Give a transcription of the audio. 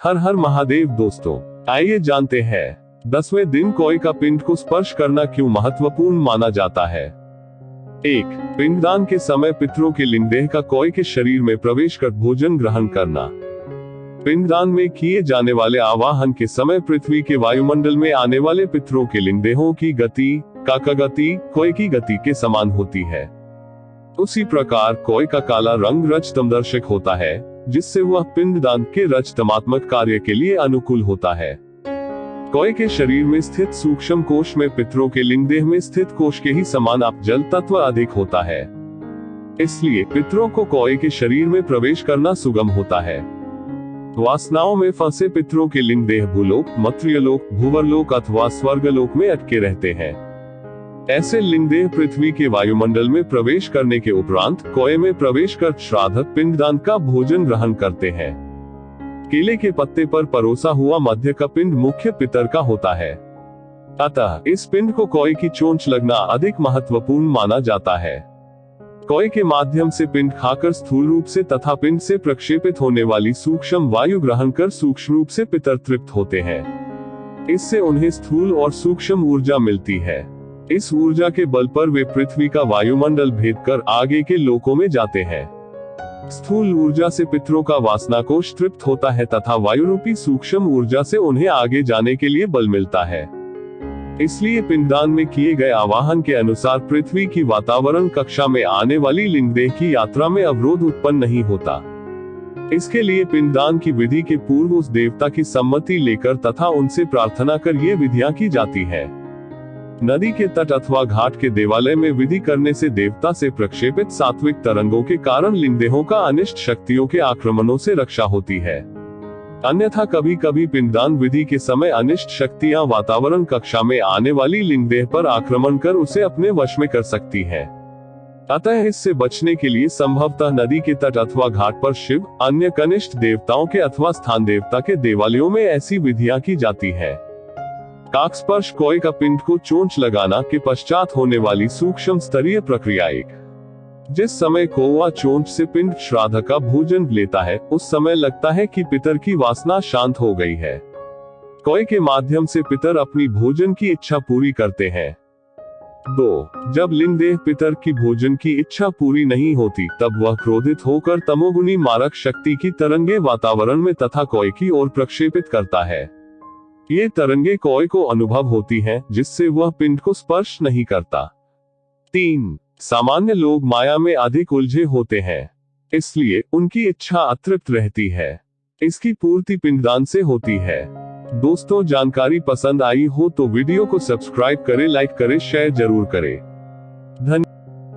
हर हर महादेव दोस्तों, आइए जानते हैं 10वें दिन कोई का पिंड को स्पर्श करना क्यों महत्वपूर्ण माना जाता है। 1. पिंडदान के समय पितरों के लिंगदेह का कोई के शरीर में प्रवेश कर भोजन ग्रहण करना। पिंडदान में किए जाने वाले आवाहन के समय पृथ्वी के वायुमंडल में आने वाले पितरों के लिंगदेहों की गति का गति कोई की गति के समान होती है। उसी प्रकार कोई का काला रंग रजतमदर्शक होता है, जिससे वह पिंडदान के रजतमात्मक कार्य के लिए अनुकूल होता है। कोई के शरीर में स्थित सूक्ष्म कोश में पितरों के लिंगदेह में स्थित कोश के ही समान अपजल तत्व अधिक होता है। इसलिए पितरों को कोई के शरीर में प्रवेश करना सुगम होता है। वासनाओं में फंसे पितरों के लिंगदेह भूलोक, मर्त्यलोक, भूवरलोक अथवा स्वर्गलोक में अटके रहते हैं। ऐसे लिंगदेह पृथ्वी के वायुमंडल में प्रवेश करने के उपरांत कोए में प्रवेश कर श्राद्ध पिंडदान का भोजन ग्रहण करते हैं। केले के पत्ते पर परोसा हुआ मध्य का पिंड मुख्य पितर का होता है। अतः इस पिंड को कोए की चोंच लगना अधिक महत्वपूर्ण माना जाता है। कोए के माध्यम से पिंड खाकर स्थूल रूप से तथा पिंड से प्रक्षेपित होने वाली सूक्ष्म वायु ग्रहण कर सूक्ष्म रूप से पितर तृप्त होते हैं। इससे उन्हें स्थूल और सूक्ष्म ऊर्जा मिलती है। इस ऊर्जा के बल पर वे पृथ्वी का वायुमंडल भेद कर आगे के लोकों में जाते हैं। स्थूल ऊर्जा से पितरों का वासना कोश तृप्त होता है तथा वायु रूपी सूक्ष्म ऊर्जा से उन्हें आगे जाने के लिए बल मिलता है। इसलिए पिंडदान में किए गए आवाहन के अनुसार पृथ्वी की वातावरण कक्षा में आने वाली लिंगदेह की यात्रा में अवरोध उत्पन्न नहीं होता। इसके लिए पिंडदान की विधि के पूर्व उस देवता की सम्मति लेकर तथा उनसे प्रार्थना कर ये विधियां की जाती है। नदी के तट अथवा घाट के देवालय में विधि करने से देवता से प्रक्षेपित सात्विक तरंगों के कारण लिंगदेहों का अनिष्ट शक्तियों के आक्रमणों से रक्षा होती है। अन्यथा कभी कभी पिंडदान विधि के समय अनिष्ट शक्तियां वातावरण कक्षा में आने वाली लिंगदेह पर आक्रमण कर उसे अपने वश में कर सकती है। अतः इससे बचने के लिए संभवतः नदी के तट अथवा घाट पर शिव, अन्य कनिष्ठ देवताओं के अथवा स्थान देवता के देवालयों में ऐसी विधियां की जाती है। काक स्पर्श कोई का पिंड को चोंच लगाना के पश्चात होने वाली सूक्ष्म स्तरीय प्रक्रिया। जिस समय कौवा चोंच से पिंड श्राद्ध का भोजन लेता है, उस समय लगता है कि पितर की वासना शांत हो गई है। कोई के माध्यम से पितर अपनी भोजन की इच्छा पूरी करते हैं। 2. जब लिंगदेह पितर की भोजन की इच्छा पूरी नहीं होती, तब वह क्रोधित होकर तमोगुनी मारक शक्ति की तरंगे वातावरण में तथा कोई की ओर प्रक्षेपित करता है। ये तरंगे कोई को अनुभव होती हैं, जिससे वह पिंड को स्पर्श नहीं करता। 3. सामान्य लोग माया में अधिक उलझे होते हैं, इसलिए उनकी इच्छा अतृप्त रहती है। इसकी पूर्ति पिंडदान से होती है। दोस्तों, जानकारी पसंद आई हो तो वीडियो को सब्सक्राइब करें, लाइक करें, शेयर जरूर करें। धन्यवाद।